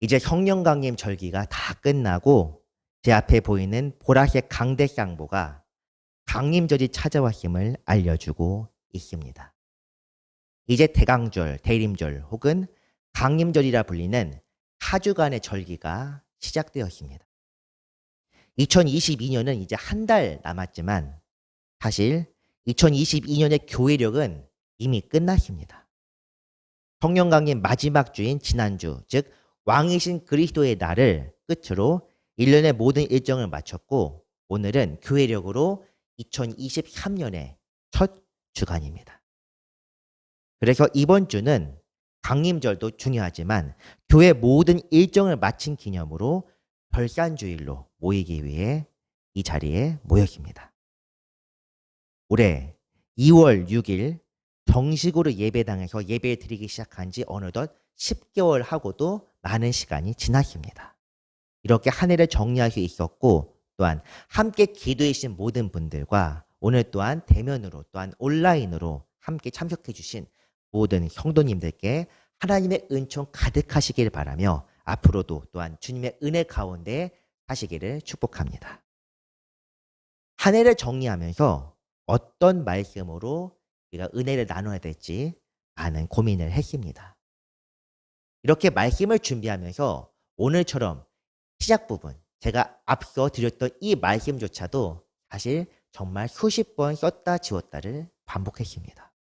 이제 성령 강림 절기가 다 끝나고 제 앞에 보이는 보라색 강대상보가 강림절이 찾아왔음을 알려주고 있습니다. 이제 대강절, 대림절 혹은 강림절이라 불리는 4주간의 절기가 시작되었습니다. 2022년은 이제 한 달 남았지만 사실 2022년의 교회력은 이미 끝났습니다. 성령 강림 마지막 주인 지난주, 즉 왕이신 그리스도의 날을 끝으로 1년의 모든 일정을 마쳤고 오늘은 교회력으로 2023년의 첫 주간입니다. 그래서 이번 주는 강림절도 중요하지만 교회 모든 일정을 마친 기념으로 결산주일로 모이기 위해 이 자리에 모였습니다. 올해 2월 6일 정식으로 예배당에서 예배 드리기 시작한 지 어느덧 10개월 하고도 많은 시간이 지났습니다. 이렇게 한 해를 정리할 수 있었고 또한 함께 기도해 주신 모든 분들과 오늘 또한 대면으로 또한 온라인으로 함께 참석해 주신 모든 성도님들께 하나님의 은총 가득하시길 바라며 앞으로도 또한 주님의 은혜 가운데 하시기를 축복합니다. 한 해를 정리하면서 어떤 말씀으로 우리가 은혜를 나눠야 될지 많은 고민을 했습니다. 이렇게 말씀을 준비하면서 오늘처럼 시작 부분, 제가 앞서 드렸던 이 말씀조차도 사실 정말 수십 번 썼다 지웠다를 반복했습니다.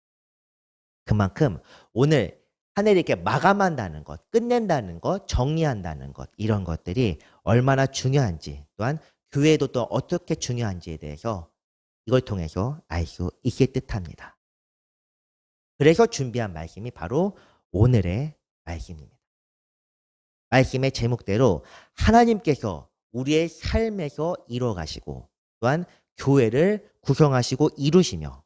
그만큼 오늘 한 해를 이렇게 마감한다는 것, 끝낸다는 것, 정리한다는 것, 이런 것들이 얼마나 중요한지 또한 교회도 또 어떻게 중요한지에 대해서 이걸 통해서 알 수 있을 듯합니다. 그래서 준비한 말씀이 바로 오늘의 말씀입니다. 말씀의 제목대로 하나님께서 우리의 삶에서 이루어가시고 또한 교회를 구성하시고 이루시며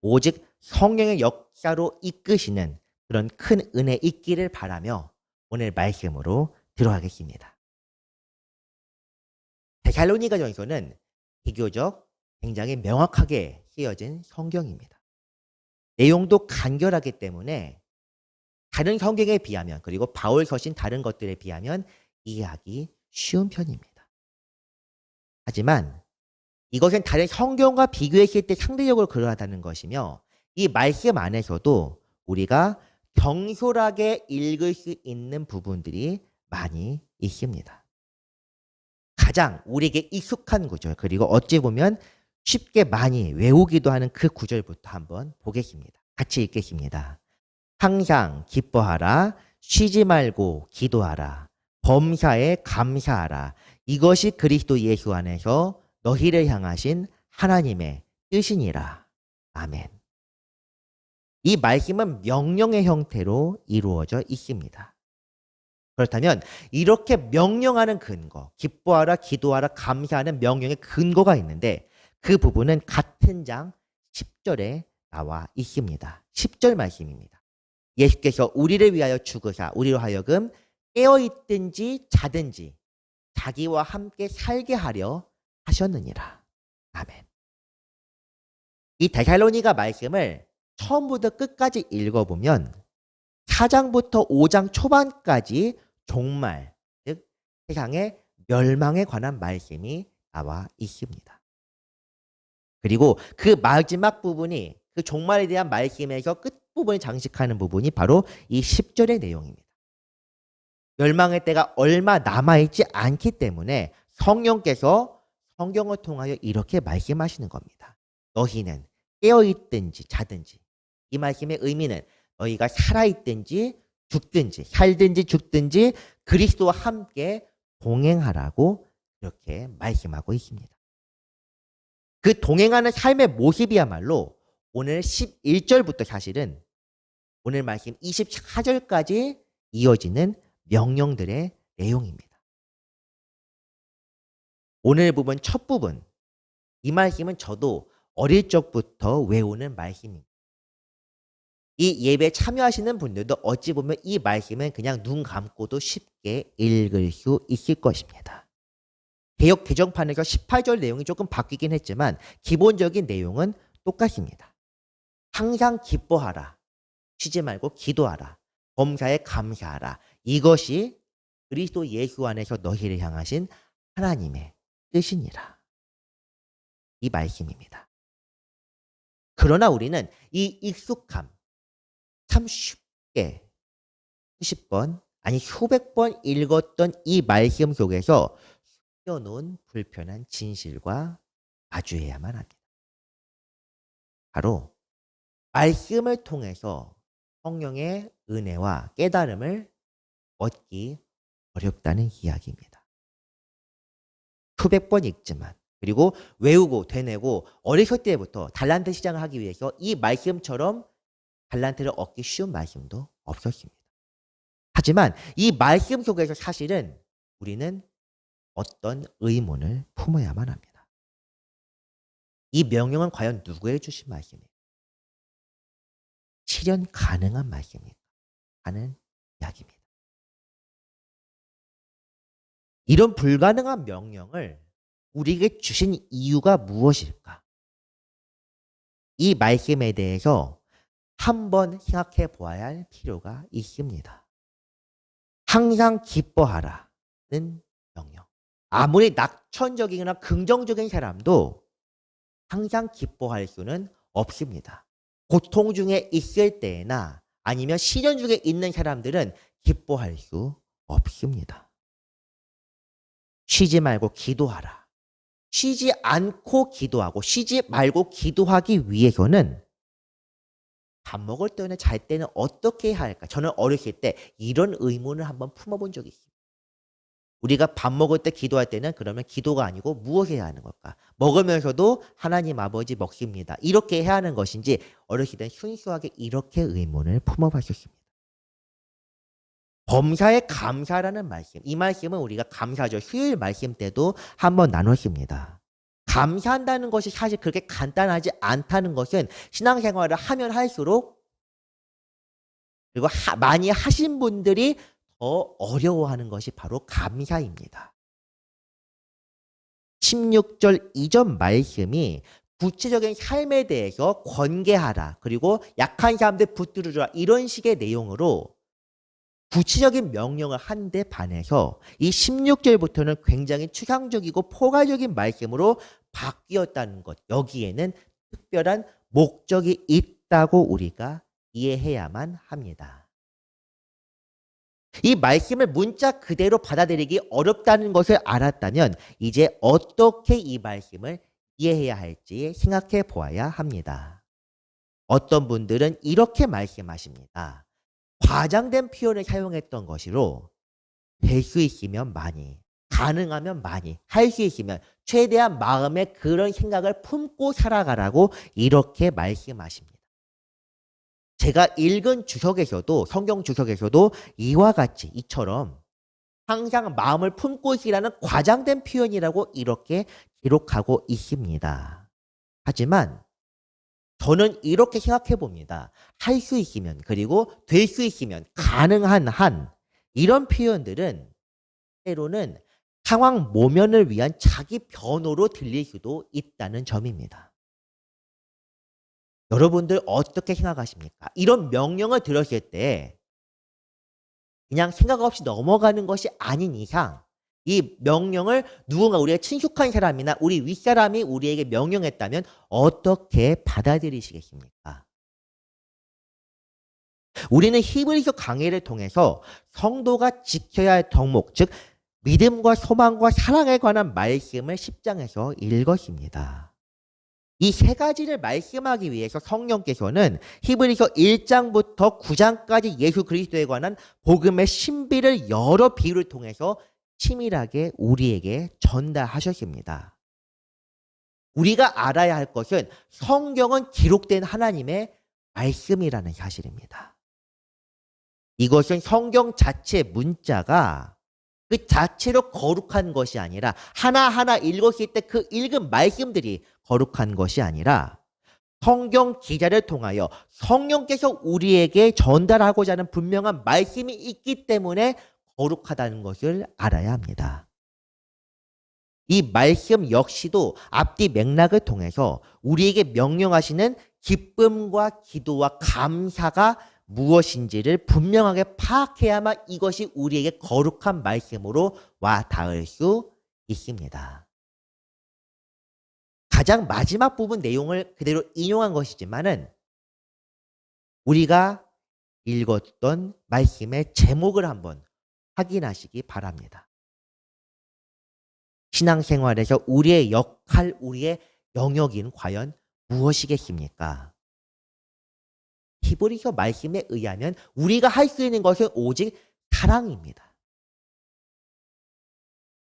오직 성령의 역사로 이끄시는 그런 큰 은혜 있기를 바라며 오늘 말씀으로 들어가겠습니다. 데살로니가전서는 비교적 굉장히 명확하게 쓰여진 성경입니다. 내용도 간결하기 때문에 다른 성경에 비하면 그리고 바울 서신 다른 것들에 비하면 이해하기 쉬운 편입니다. 하지만 이것은 다른 성경과 비교했을 때 상대적으로 그러하다는 것이며 이 말씀 안에서도 우리가 경솔하게 읽을 수 있는 부분들이 많이 있습니다. 가장 우리에게 익숙한 구절 그리고 어찌 보면 쉽게 많이 외우기도 하는 그 구절부터 한번 보겠습니다. 같이 읽겠습니다. 항상 기뻐하라, 쉬지 말고 기도하라, 범사에 감사하라. 이것이 그리스도 예수 안에서 너희를 향하신 하나님의 뜻이니라. 아멘. 이 말씀은 명령의 형태로 이루어져 있습니다. 그렇다면 이렇게 명령하는 근거, 기뻐하라, 기도하라, 감사하는 명령의 근거가 있는데 그 부분은 같은 장 10절에 나와 있습니다. 10절 말씀입니다. 예수께서 우리를 위하여 죽으사 우리로 하여금 깨어있든지 자든지 자기와 함께 살게 하려 하셨느니라. 아멘. 이 데살로니가 말씀을 처음부터 끝까지 읽어보면 4장부터 5장 초반까지 종말, 즉 세상의 멸망에 관한 말씀이 나와 있습니다. 그리고 그 마지막 부분이 그 종말에 대한 말씀에서 끝부분을 장식하는 부분이 바로 이 10절의 내용입니다. 멸망의 때가 얼마 남아있지 않기 때문에 성령께서 성경을 통하여 이렇게 말씀하시는 겁니다. 너희는 깨어있든지 자든지 이 말씀의 의미는 너희가 살아있든지 죽든지 살든지 죽든지 그리스도와 함께 동행하라고 이렇게 말씀하고 있습니다. 그 동행하는 삶의 모습이야말로 오늘 11절부터 사실은 오늘 말씀 24절까지 이어지는 명령들의 내용입니다. 오늘 부분 첫 부분 이 말씀은 저도 어릴 적부터 외우는 말씀입니다. 이 예배에 참여하시는 분들도 어찌 보면 이 말씀은 그냥 눈 감고도 쉽게 읽을 수 있을 것입니다. 개역 개정판에서 18절 내용이 조금 바뀌긴 했지만 기본적인 내용은 똑같습니다. 항상 기뻐하라. 쉬지 말고 기도하라. 범사에 감사하라. 이것이 그리스도 예수 안에서 너희를 향하신 하나님의 뜻이니라. 이 말씀입니다. 그러나 우리는 이 익숙함, 참 쉽게 수십 번, 아니 수백 번 읽었던 이 말씀 속에서 숨겨놓은 불편한 진실과 마주해야만 합니다. 바로 말씀을 통해서 성령의 은혜와 깨달음을 얻기 어렵다는 이야기입니다. 수백 번 읽지만, 그리고 외우고 되뇌고 어렸을 때부터 달란트 시장을 하기 위해서 이 말씀처럼 달란트를 얻기 쉬운 말씀도 없었습니다. 하지만 이 말씀 속에서 사실은 우리는 어떤 의문을 품어야만 합니다. 이 명령은 과연 누구에게 주신 말씀입니까? 실현 가능한 말씀입니까? 하는 이야기입니다. 이런 불가능한 명령을 우리에게 주신 이유가 무엇일까? 이 말씀에 대해서 한번 생각해 보아야 할 필요가 있습니다. 항상 기뻐하라는 명령. 아무리 낙천적이거나 긍정적인 사람도 항상 기뻐할 수는 없습니다. 고통 중에 있을 때나 아니면 시련 중에 있는 사람들은 기뻐할 수 없습니다. 쉬지 말고 기도하라. 쉬지 않고 기도하고 쉬지 말고 기도하기 위해서는 밥 먹을 때나 잘 때는 어떻게 해야 할까? 저는 어렸을 때 이런 의문을 한번 품어본 적이 있습니다. 우리가 밥 먹을 때 기도할 때는 그러면 기도가 아니고 무엇을 해야 하는 걸까? 먹으면서도 하나님 아버지 먹습니다. 이렇게 해야 하는 것인지 어렸을 때는 순수하게 이렇게 의문을 품어봤었습니다. 범사에 감사라는 말씀, 이 말씀은 우리가 감사절 수요일 말씀 때도 한번 나눴습니다. 감사한다는 것이 사실 그렇게 간단하지 않다는 것은 신앙생활을 하면 할수록, 그리고 많이 하신 분들이 더 어려워하는 것이 바로 감사입니다. 16절 이전 말씀이 구체적인 삶에 대해서 권계하라, 그리고 약한 사람들 붙들어주라, 이런 식의 내용으로 구체적인 명령을 한데 반해서 이 16절부터는 굉장히 추상적이고 포괄적인 말씀으로 바뀌었다는 것, 여기에는 특별한 목적이 있다고 우리가 이해해야만 합니다. 이 말씀을 문자 그대로 받아들이기 어렵다는 것을 알았다면 이제 어떻게 이 말씀을 이해해야 할지 생각해 보아야 합니다. 어떤 분들은 이렇게 말씀하십니다. 과장된 표현을 사용했던 것으로 될 수 있으면 많이, 가능하면 많이, 할 수 있으면 최대한 마음에 그런 생각을 품고 살아가라고 이렇게 말씀하십니다. 제가 읽은 주석에서도, 성경 주석에서도 이와 같이 이처럼 항상 마음을 품고 있으라는 과장된 표현이라고 이렇게 기록하고 있습니다. 하지만 저는 이렇게 생각해 봅니다. 할 수 있으면, 그리고 될 수 있으면, 가능한 한, 이런 표현들은 때로는 상황 모면을 위한 자기 변호로 들릴 수도 있다는 점입니다. 여러분들 어떻게 생각하십니까? 이런 명령을 들었을 때 그냥 생각 없이 넘어가는 것이 아닌 이상 이 명령을 누군가 우리가 친숙한 사람이나 우리 윗사람이 우리에게 명령했다면 어떻게 받아들이시겠습니까? 우리는 히브리서 강해를 통해서 성도가 지켜야 할 덕목, 즉 믿음과 소망과 사랑에 관한 말씀을 10장에서 읽었습니다. 이 세 가지를 말씀하기 위해서 성령께서는 히브리서 1장부터 9장까지 예수 그리스도에 관한 복음의 신비를 여러 비유를 통해서 치밀하게 우리에게 전달하셨습니다. 우리가 알아야 할 것은 성경은 기록된 하나님의 말씀이라는 사실입니다. 이것은 성경 자체 문자가 그 자체로 거룩한 것이 아니라 하나하나 읽었을 때 그 읽은 말씀들이 거룩한 것이 아니라 성경 기자를 통하여 성령께서 우리에게 전달하고자 하는 분명한 말씀이 있기 때문에 거룩하다는 것을 알아야 합니다. 이 말씀 역시도 앞뒤 맥락을 통해서 우리에게 명령하시는 기쁨과 기도와 감사가 무엇인지를 분명하게 파악해야만 이것이 우리에게 거룩한 말씀으로 와 닿을 수 있습니다. 가장 마지막 부분 내용을 그대로 인용한 것이지만은 우리가 읽었던 말씀의 제목을 한번 확인하시기 바랍니다. 신앙생활에서 우리의 역할, 우리의 영역인 과연 무엇이겠습니까? 히브리서 말씀에 의하면 우리가 할 수 있는 것은 오직 사랑입니다.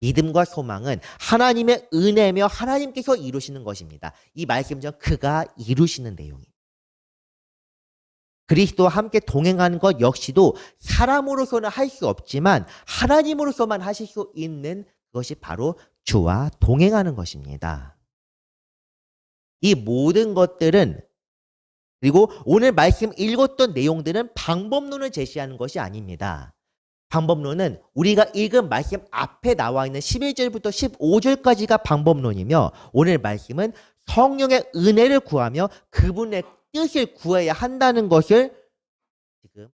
믿음과 소망은 하나님의 은혜며 하나님께서 이루시는 것입니다. 이 말씀 중 그가 이루시는 내용입니다. 그리스도와 함께 동행하는 것 역시도 사람으로서는 할 수 없지만 하나님으로서만 하실 수 있는 그것이 바로 주와 동행하는 것입니다. 이 모든 것들은, 그리고 오늘 말씀 읽었던 내용들은 방법론을 제시하는 것이 아닙니다. 방법론은 우리가 읽은 말씀 앞에 나와 있는 11절부터 15절까지가 방법론이며, 오늘 말씀은 성령의 은혜를 구하며 그분의 뜻을 구해야 한다는 것을 지금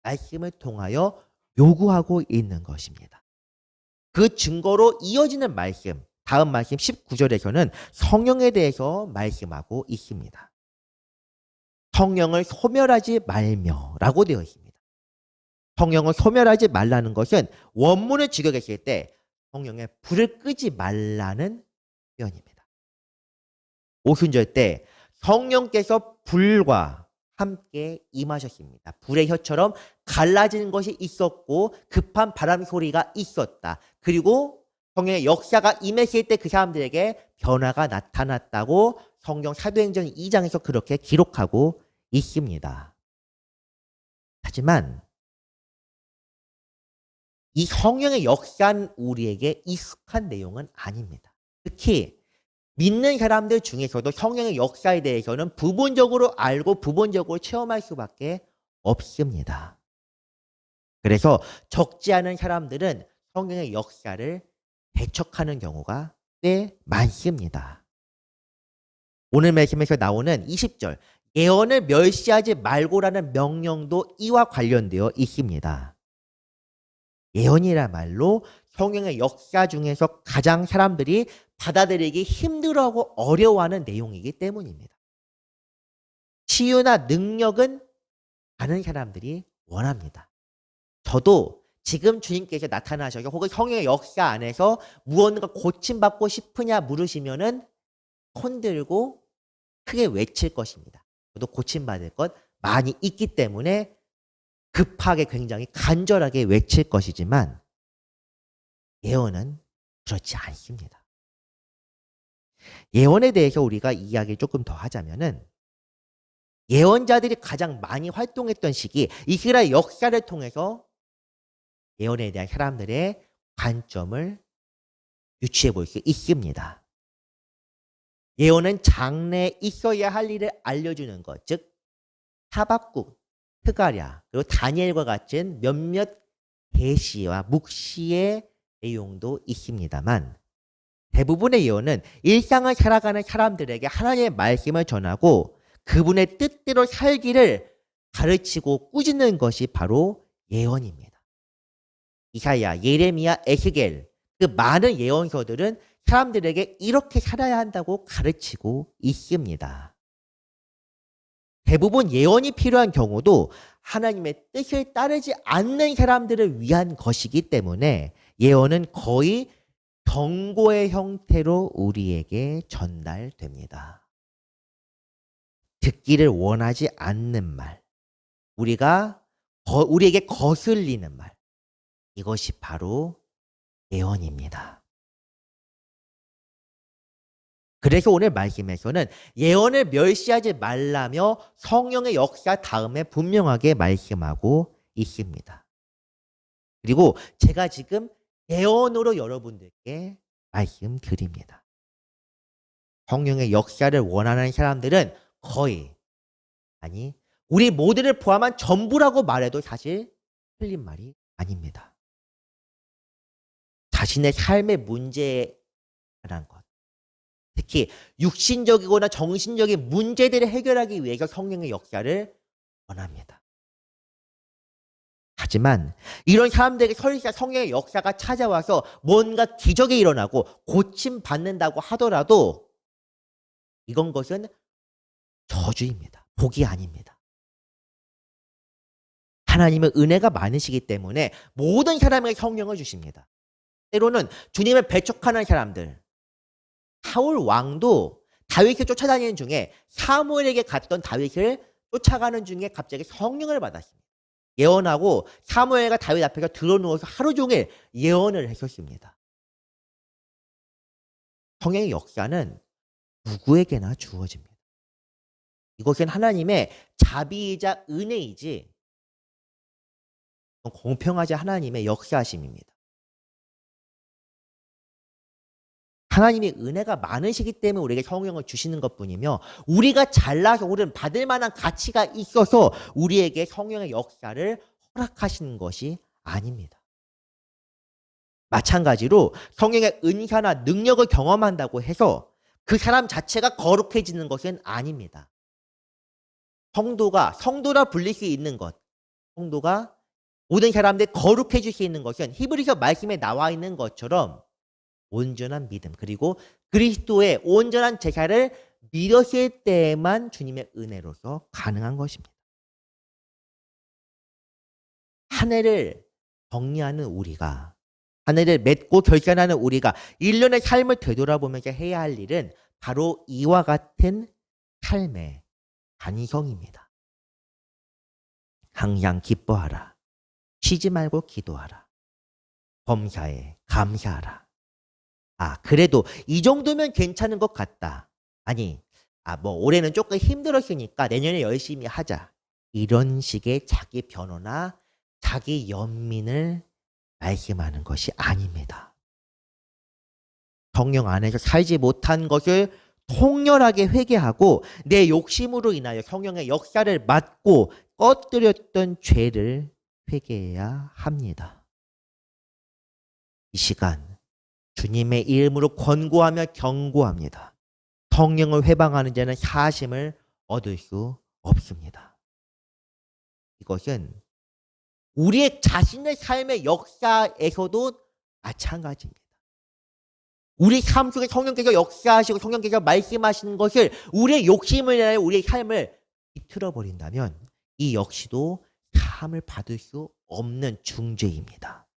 말씀을 통하여 요구하고 있는 것입니다. 그 증거로 이어지는 말씀, 다음 말씀 19절에서는 성령에 대해서 말씀하고 있습니다. 성령을 소멸하지 말며라고 되어 있습니다. 성령을 소멸하지 말라는 것은 원문을 직역했을 때 성령의 불을 끄지 말라는 표현입니다. 오순절 때 성령께서 불과 함께 임하셨습니다. 불의 혀처럼 갈라지는 것이 있었고 급한 바람 소리가 있었다. 그리고 성령의 역사가 임했을 때 그 사람들에게 변화가 나타났다고 성경 사도행전 2장에서 그렇게 기록하고 있습니다. 하지만 이 성령의 역사는 우리에게 익숙한 내용은 아닙니다. 특히 믿는 사람들 중에서도 성령의 역사에 대해서는 부분적으로 알고 부분적으로 체험할 수밖에 없습니다. 그래서 적지 않은 사람들은 성령의 역사를 배척하는 경우가 꽤 많습니다. 오늘 말씀에서 나오는 20절, 예언을 멸시하지 말고라는 명령도 이와 관련되어 있습니다. 예언이라 말로 성령의 역사 중에서 가장 사람들이 받아들이기 힘들어하고 어려워하는 내용이기 때문입니다. 치유나 능력은 많은 사람들이 원합니다. 저도 지금 주님께서 나타나셔서 혹은 성령의 역사 안에서 무언가 고침받고 싶으냐 물으시면은 손 들고 크게 외칠 것입니다. 저도 고침받을 것 많이 있기 때문에 급하게 굉장히 간절하게 외칠 것이지만 예언은 그렇지 않습니다. 예언에 대해서 우리가 이야기를 조금 더 하자면은 예언자들이 가장 많이 활동했던 시기, 이스라엘 역사를 통해서 예언에 대한 사람들의 관점을 유추해 볼 수 있습니다. 예언은 장래에 있어야 할 일을 알려주는 것, 즉 하박국, 스가랴, 그리고 다니엘과 같은 몇몇 계시와 묵시의 내용도 있습니다만 대부분의 예언은 일상을 살아가는 사람들에게 하나님의 말씀을 전하고 그분의 뜻대로 살기를 가르치고 꾸짖는 것이 바로 예언입니다. 이사야, 예레미야, 에스겔, 그 많은 예언서들은 사람들에게 이렇게 살아야 한다고 가르치고 있습니다. 대부분 예언이 필요한 경우도 하나님의 뜻을 따르지 않는 사람들을 위한 것이기 때문에 예언은 거의 경고의 형태로 우리에게 전달됩니다. 듣기를 원하지 않는 말, 우리에게 거슬리는 말, 이것이 바로 예언입니다. 그래서 오늘 말씀에서는 예언을 멸시하지 말라며 성령의 역사 다음에 분명하게 말씀하고 있습니다. 그리고 제가 지금 예언으로 여러분들께 말씀드립니다. 성령의 역사를 원하는 사람들은 거의, 아니 우리 모두를 포함한 전부라고 말해도 사실 틀린 말이 아닙니다. 자신의 삶의 문제에 관한 것, 특히 육신적이거나 정신적인 문제들을 해결하기 위해서 성령의 역사를 원합니다. 하지만 이런 사람들에게 설사 성령의 역사가 찾아와서 뭔가 기적이 일어나고 고침받는다고 하더라도 이건 것은 저주입니다. 복이 아닙니다. 하나님은 은혜가 많으시기 때문에 모든 사람에게 성령을 주십니다. 때로는 주님을 배척하는 사람들, 사울 왕도 다윗을 쫓아다니는 중에 사무엘에게 갔던 다윗을 쫓아가는 중에 갑자기 성령을 받았습니다. 예언하고 사무엘과 다윗 앞에서 드러누워서 하루 종일 예언을 했었습니다. 성령의 역사는 누구에게나 주어집니다. 이것은 하나님의 자비이자 은혜이지 공평하지 하나님의 역사하심입니다. 하나님이 은혜가 많으시기 때문에 우리에게 성령을 주시는 것뿐이며 우리가 잘나서 우리는 받을 만한 가치가 있어서 우리에게 성령의 역사를 허락하시는 것이 아닙니다. 마찬가지로 성령의 은사나 능력을 경험한다고 해서 그 사람 자체가 거룩해지는 것은 아닙니다. 성도라 불릴 수 있는 것, 성도가 모든 사람들이 거룩해질 수 있는 것은 히브리서 말씀에 나와 있는 것처럼 온전한 믿음 그리고 그리스도의 온전한 제사를 믿었을 때에만 주님의 은혜로서 가능한 것입니다. 한 해를 정리하는 우리가 한 해를 맺고 결산하는 우리가 1년의 삶을 되돌아보면서 해야 할 일은 바로 이와 같은 삶의 반성입니다. 항상 기뻐하라. 쉬지 말고 기도하라. 범사에 감사하라. 그래도 이 정도면 괜찮은 것 같다. 아니, 올해는 조금 힘들었으니까 내년에 열심히 하자. 이런 식의 자기 변호나 자기 연민을 말씀하는 것이 아닙니다. 성령 안에서 살지 못한 것을 통렬하게 회개하고 내 욕심으로 인하여 성령의 역사를 막고 꺼뜨렸던 죄를 회개해야 합니다. 이 시간 주님의 이름으로 권고하며 경고합니다. 성령을 회방하는 자는 사심을 얻을 수 없습니다. 이것은 우리의 자신의 삶의 역사에서도 마찬가지입니다. 우리 삶 속에 성령께서 역사하시고 성령께서 말씀하시는 것을 우리의 욕심을 인하여 우리의 삶을 비틀어 버린다면 이 역시도 사함을 받을 수 없는 중죄입니다.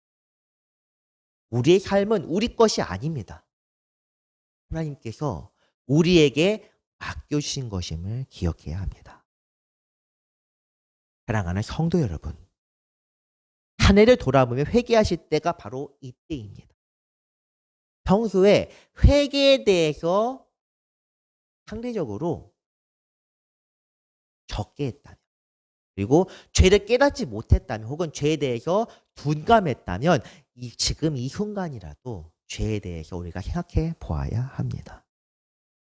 우리의 삶은 우리 것이 아닙니다. 하나님께서 우리에게 맡겨주신 것임을 기억해야 합니다. 사랑하는 성도 여러분, 한 해를 돌아보며 회개하실 때가 바로 이때입니다. 평소에 회개에 대해서 상대적으로 적게 했다면 그리고 죄를 깨닫지 못했다면 혹은 죄에 대해서 둔감했다면 지금 이 순간이라도 죄에 대해서 우리가 생각해 보아야 합니다.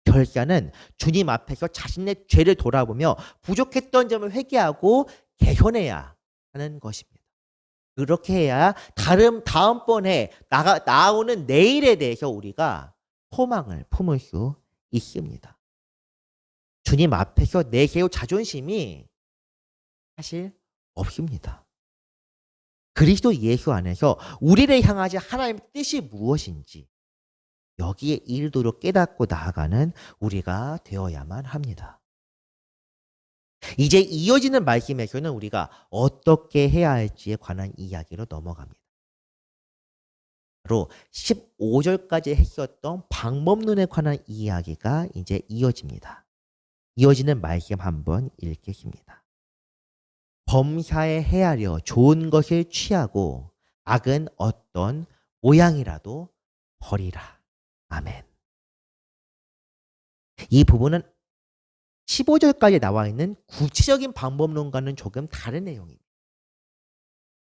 결과는 주님 앞에서 자신의 죄를 돌아보며 부족했던 점을 회개하고 개선해야 하는 것입니다. 그렇게 해야 다음번에 나오는 내일에 대해서 우리가 소망을 품을 수 있습니다. 주님 앞에서 내세울 자존심이 사실 없습니다. 그리스도 예수 안에서 우리를 향하신 하나님의 뜻이 무엇인지 여기에 이르도록 깨닫고 나아가는 우리가 되어야만 합니다. 이제 이어지는 말씀에서는 우리가 어떻게 해야 할지에 관한 이야기로 넘어갑니다. 바로 15절까지 했었던 방법론에 관한 이야기가 이제 이어집니다. 이어지는 말씀 한번 읽겠습니다. 범사에 헤아려 좋은 것을 취하고 악은 어떤 모양이라도 버리라. 아멘. 이 부분은 15절까지 나와 있는 구체적인 방법론과는 조금 다른 내용입니다.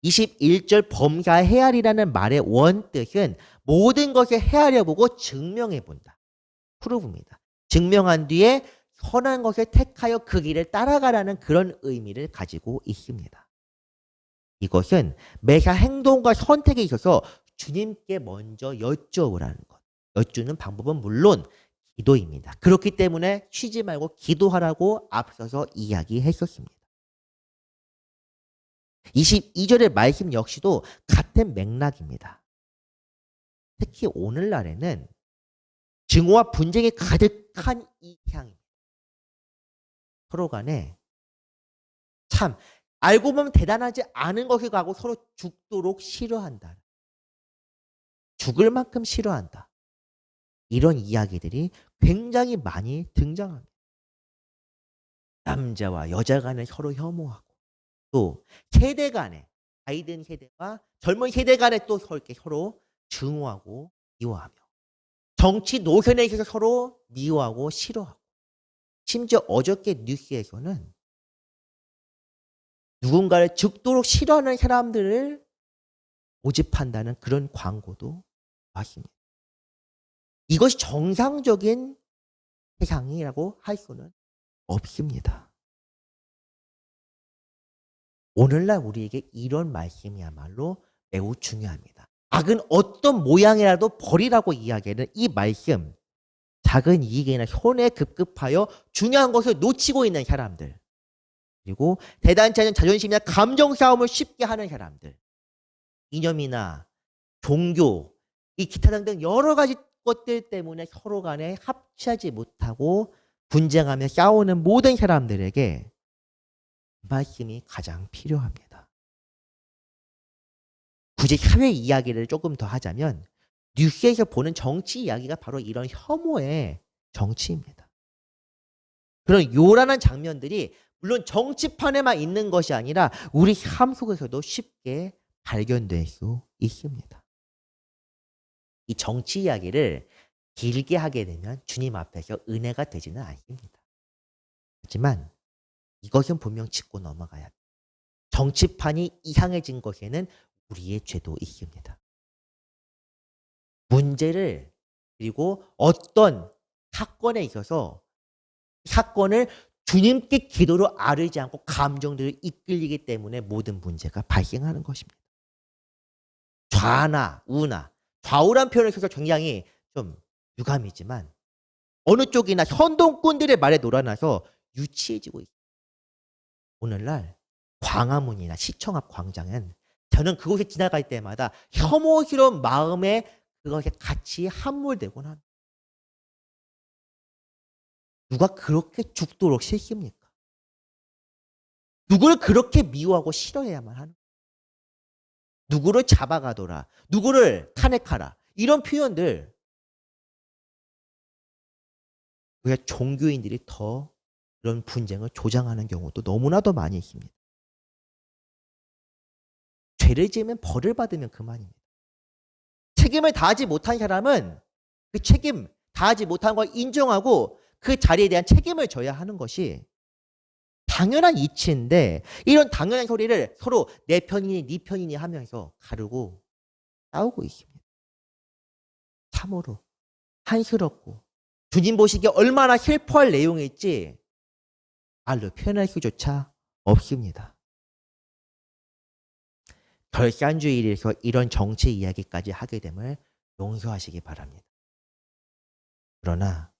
21절 범사에 헤아리라는 말의 원뜻은 모든 것을 헤아려 보고 증명해 본다. 프로브입니다. 증명한 뒤에 선한 것을 택하여 그 길을 따라가라는 그런 의미를 가지고 있습니다. 이것은 매사 행동과 선택에 있어서 주님께 먼저 여쭤보라는 것. 여쭈는 방법은 물론 기도입니다. 그렇기 때문에 쉬지 말고 기도하라고 앞서서 이야기했었습니다. 22절의 말씀 역시도 같은 맥락입니다. 특히 오늘날에는 증오와 분쟁이 가득한 이 향입니다. 서로 간에 참 알고 보면 대단하지 않은 것을 가고 서로 죽도록 싫어한다. 죽을 만큼 싫어한다. 이런 이야기들이 굉장히 많이 등장합니다. 남자와 여자 간에 서로 혐오하고 또 세대 간에 아이든 세대와 젊은 세대 간에 또 이렇게 서로 증오하고 미워하며 정치 노선에 있어서 서로 미워하고 싫어하고 심지어 어저께 뉴스에서는 누군가를 죽도록 싫어하는 사람들을 모집한다는 그런 광고도 봤습니다. 이것이 정상적인 세상이라고 할 수는 없습니다. 오늘날 우리에게 이런 말씀이야말로 매우 중요합니다. 악은 어떤 모양이라도 버리라고 이야기하는 이 말씀, 작은 이익이나 손에 급급하여 중요한 것을 놓치고 있는 사람들, 그리고 대단치 않은 자존심이나 감정 싸움을 쉽게 하는 사람들, 이념이나 종교, 이 기타 등등 여러 가지 것들 때문에 서로 간에 합치하지 못하고 분쟁하며 싸우는 모든 사람들에게 말씀이 가장 필요합니다. 굳이 사회 이야기를 조금 더 하자면 뉴스에서 보는 정치 이야기가 바로 이런 혐오의 정치입니다. 그런 요란한 장면들이 물론 정치판에만 있는 것이 아니라 우리 삶 속에서도 쉽게 발견될 수 있습니다. 이 정치 이야기를 길게 하게 되면 주님 앞에서 은혜가 되지는 않습니다. 하지만 이것은 분명 짚고 넘어가야 합니다. 정치판이 이상해진 것에는 우리의 죄도 있습니다. 문제를 그리고 어떤 사건에 있어서 사건을 주님께 기도로 아뢰지 않고 감정들을 이끌리기 때문에 모든 문제가 발생하는 것입니다. 좌나 우나 좌우란 표현을 써서 굉장히 좀 유감이지만 어느 쪽이나 현동꾼들의 말에 놀아나서 유치해지고 있습니다. 오늘날 광화문이나 시청 앞 광장은 저는 그곳에 지나갈 때마다 혐오스러운 마음에 그것에 같이 함몰되곤 합니다. 누가 그렇게 죽도록 싫습니까? 누구를 그렇게 미워하고 싫어해야만 하는 거예요. 누구를 잡아가더라, 누구를 탄핵하라 이런 표현들 왜 종교인들이 더 이런 분쟁을 조장하는 경우도 너무나도 많이 있습니다. 죄를 지으면 벌을 받으면 그만입니다. 책임을 다하지 못한 사람은 그 책임 다하지 못한 걸 인정하고 그 자리에 대한 책임을 져야 하는 것이 당연한 이치인데 이런 당연한 소리를 서로 내 편이니 네 편이니 하면서 가르고 싸우고 있습니다. 참으로 한스럽고 주님 보시기에 얼마나 슬퍼할 내용일지 말로 표현할 수조차 없습니다. 결산주일에서 이런 정치 이야기까지 하게 됨을 용서하시기 바랍니다. 그러나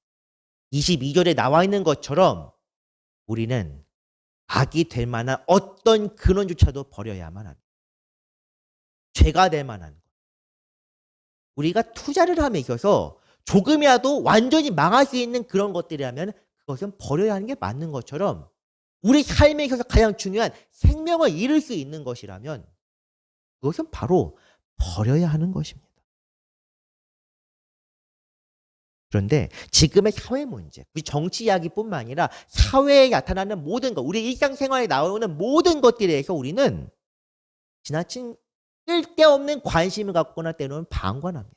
22절에 나와 있는 것처럼 우리는 악이 될 만한 어떤 근원조차도 버려야만 합니다. 죄가 될 만한 것. 우리가 투자를 함에 있어서 조금이라도 완전히 망할 수 있는 그런 것들이라면 그것은 버려야 하는 게 맞는 것처럼 우리 삶에 있어서 가장 중요한 생명을 잃을 수 있는 것이라면 그것은 바로 버려야 하는 것입니다. 그런데 지금의 사회 문제, 우리 정치 이야기뿐만 아니라 사회에 나타나는 모든 것, 우리 일상생활에 나오는 모든 것들에 대해서 우리는 지나친 쓸데없는 관심을 갖거나 때로는 방관합니다.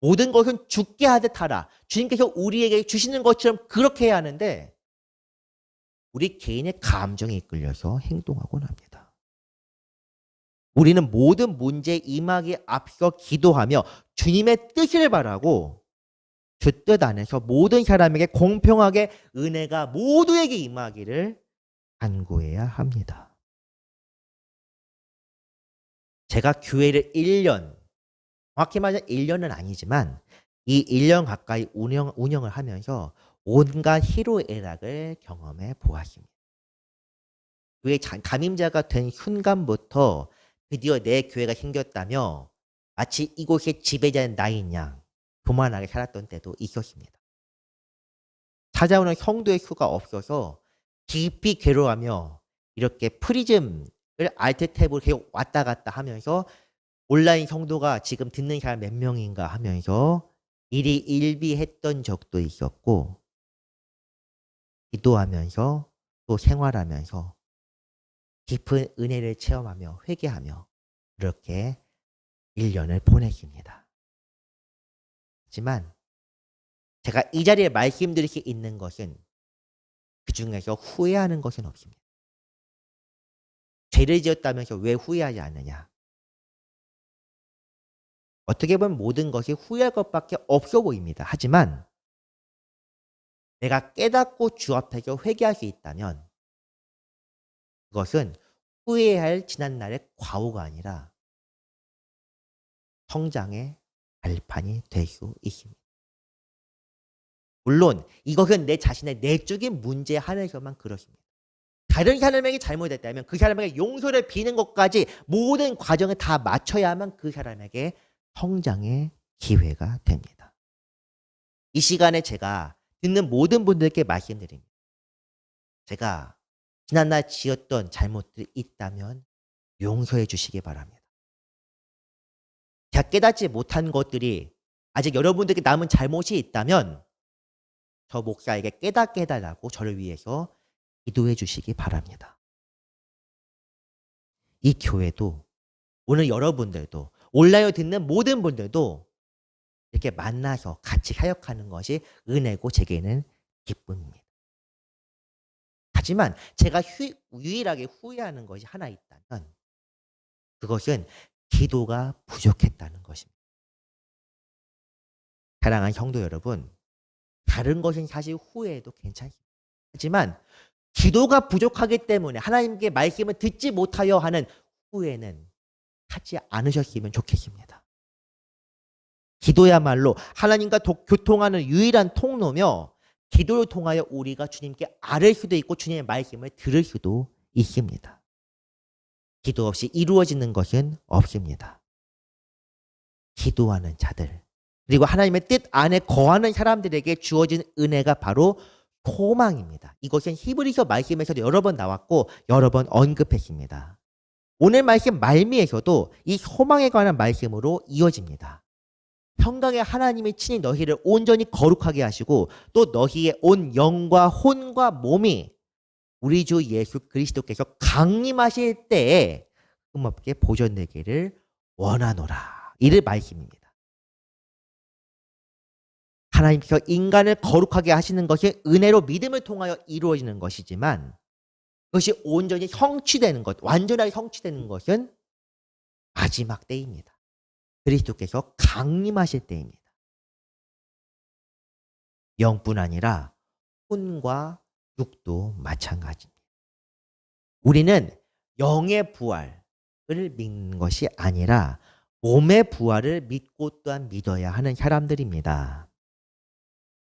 모든 것은 죽게 하듯 하라. 주님께서 우리에게 주시는 것처럼 그렇게 해야 하는데 우리 개인의 감정에 이끌려서 행동하곤 합니다. 우리는 모든 문제에 임하기 앞서 기도하며 주님의 뜻을 바라고 그 뜻 안에서 모든 사람에게 공평하게 은혜가 모두에게 임하기를 간구해야 합니다. 제가 교회를 1년, 정확히 말하면 1년은 아니지만 이 1년 가까이 운영을 하면서 온갖 희로애락을 경험해 보았습니다. 교회 감임자가 된 순간부터 드디어 내 교회가 생겼다며 마치 이곳의 지배자인 나인 양 교만하게 살았던 때도 있었습니다. 찾아오는 성도의 수가 없어서 깊이 괴로워하며 이렇게 프리즘을 알트 탭으로 계속 왔다 갔다 하면서 온라인 성도가 지금 듣는 사람 몇 명인가 하면서 일희일비했던 적도 있었고, 기도하면서 또 생활하면서 깊은 은혜를 체험하며 회개하며 그렇게 1년을 보냈습니다. 하지만 제가 이 자리에 말씀드릴 수 있는 것은 그중에서 후회하는 것은 없습니다. 죄를 지었다면서 왜 후회하지 않느냐? 어떻게 보면 모든 것이 후회할 것밖에 없어 보입니다. 하지만 내가 깨닫고 주 앞에서 회개할 수 있다면 그것은 후회할 지난날의 과오가 아니라 성장의 발판이 될 수 있습니다. 물론 이것은 내 자신의 내적인 문제 하나에서만 그렇습니다. 다른 사람에게 잘못했다면 그 사람에게 용서를 비는 것까지 모든 과정을 다 맞춰야만 그 사람에게 성장의 기회가 됩니다. 이 시간에 제가 듣는 모든 분들께 말씀드립니다. 제가 지난날 지었던 잘못들이 있다면 용서해 주시기 바랍니다. 제가 깨닫지 못한 것들이 아직 여러분들께 남은 잘못이 있다면 저 목사에게 깨닫게 해달라고 저를 위해서 기도해 주시기 바랍니다. 이 교회도 오늘 여러분들도 온라인으로 듣는 모든 분들도 이렇게 만나서 같이 사역하는 것이 은혜고 제게는 기쁨입니다. 하지만 제가 유일하게 후회하는 것이 하나 있다면 그것은 기도가 부족했다는 것입니다. 사랑하는 성도 여러분, 다른 것은 사실 후회해도 괜찮습니다. 하지만 기도가 부족하기 때문에 하나님께 말씀을 듣지 못하여 하는 후회는 하지 않으셨으면 좋겠습니다. 기도야말로 하나님과 교통하는 유일한 통로며 기도를 통하여 우리가 주님께 아뢰을 수도 있고 주님의 말씀을 들을 수도 있습니다. 기도 없이 이루어지는 것은 없습니다. 기도하는 자들 그리고 하나님의 뜻 안에 거하는 사람들에게 주어진 은혜가 바로 소망입니다. 이것은 히브리서 말씀에서도 여러 번 나왔고 여러 번 언급했습니다. 오늘 말씀 말미에서도 이 소망에 관한 말씀으로 이어집니다. 평강의 하나님이 친히 너희를 온전히 거룩하게 하시고 또 너희의 온 영과 혼과 몸이 우리 주 예수 그리스도께서 강림하실 때에 흠없게 보존되기를 원하노라. 이를 말씀입니다. 하나님께서 인간을 거룩하게 하시는 것이 은혜로 믿음을 통하여 이루어지는 것이지만 그것이 온전히 성취되는 것, 완전하게 성취되는 것은 마지막 때입니다. 그리스도께서 강림하실 때입니다. 영뿐 아니라 혼과 육도 마찬가지입니다. 우리는 영의 부활을 믿는 것이 아니라 몸의 부활을 믿고 또한 믿어야 하는 사람들입니다.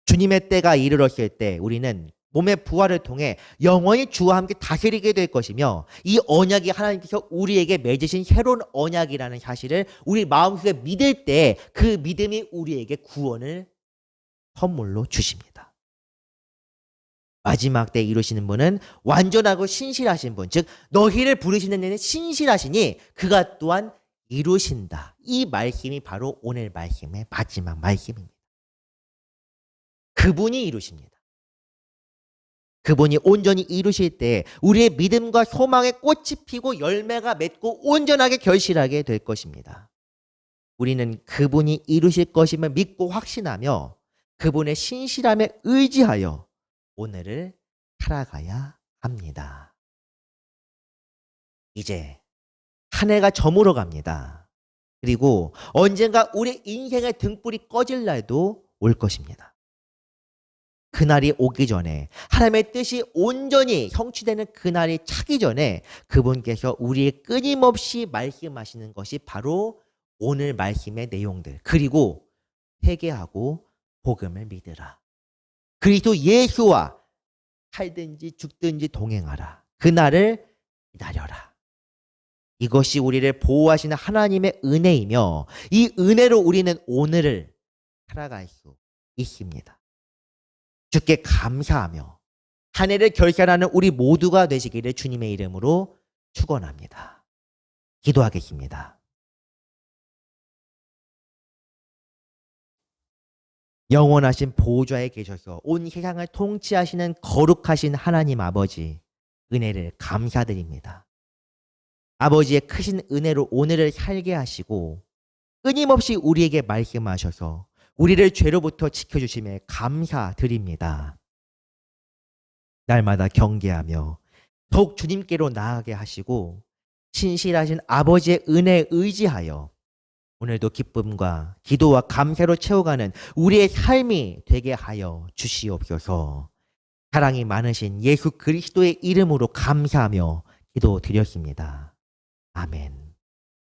주님의 때가 이르렀을 때 우리는 몸의 부활을 통해 영원히 주와 함께 다스리게 될 것이며 이 언약이 하나님께서 우리에게 맺으신 새로운 언약이라는 사실을 우리 마음속에 믿을 때 그 믿음이 우리에게 구원을 선물로 주십니다. 마지막 때 이루시는 분은 완전하고 신실하신 분, 즉 너희를 부르시는 이는 신실하시니 그가 또한 이루신다. 이 말씀이 바로 오늘 말씀의 마지막 말씀입니다. 그분이 이루십니다. 그분이 온전히 이루실 때 우리의 믿음과 소망의 꽃이 피고 열매가 맺고 온전하게 결실하게 될 것입니다. 우리는 그분이 이루실 것임을 믿고 확신하며 그분의 신실함에 의지하여 오늘을 살아가야 합니다. 이제 한 해가 저물어 갑니다. 그리고 언젠가 우리 인생의 등불이 꺼질 날도 올 것입니다. 그날이 오기 전에 하나님의 뜻이 온전히 성취되는 그날이 차기 전에 그분께서 우리의 끊임없이 말씀하시는 것이 바로 오늘 말씀의 내용들 그리고 회개하고 복음을 믿으라. 그리스도 예수와 살든지 죽든지 동행하라. 그날을 기다려라. 이것이 우리를 보호하시는 하나님의 은혜이며 이 은혜로 우리는 오늘을 살아갈 수 있습니다. 주께 감사하며 한 해를 결산하는 우리 모두가 되시기를 주님의 이름으로 축원합니다. 기도하겠습니다. 영원하신 보호자에 계셔서 온 세상을 통치하시는 거룩하신 하나님 아버지, 은혜를 감사드립니다. 아버지의 크신 은혜로 오늘을 살게 하시고 끊임없이 우리에게 말씀하셔서 우리를 죄로부터 지켜주심에 감사드립니다. 날마다 경계하며 더욱 주님께로 나아가게 하시고 신실하신 아버지의 은혜에 의지하여 오늘도 기쁨과 기도와 감사로 채워가는 우리의 삶이 되게 하여 주시옵소서. 사랑이 많으신 예수 그리스도의 이름으로 감사하며 기도드렸습니다. 아멘.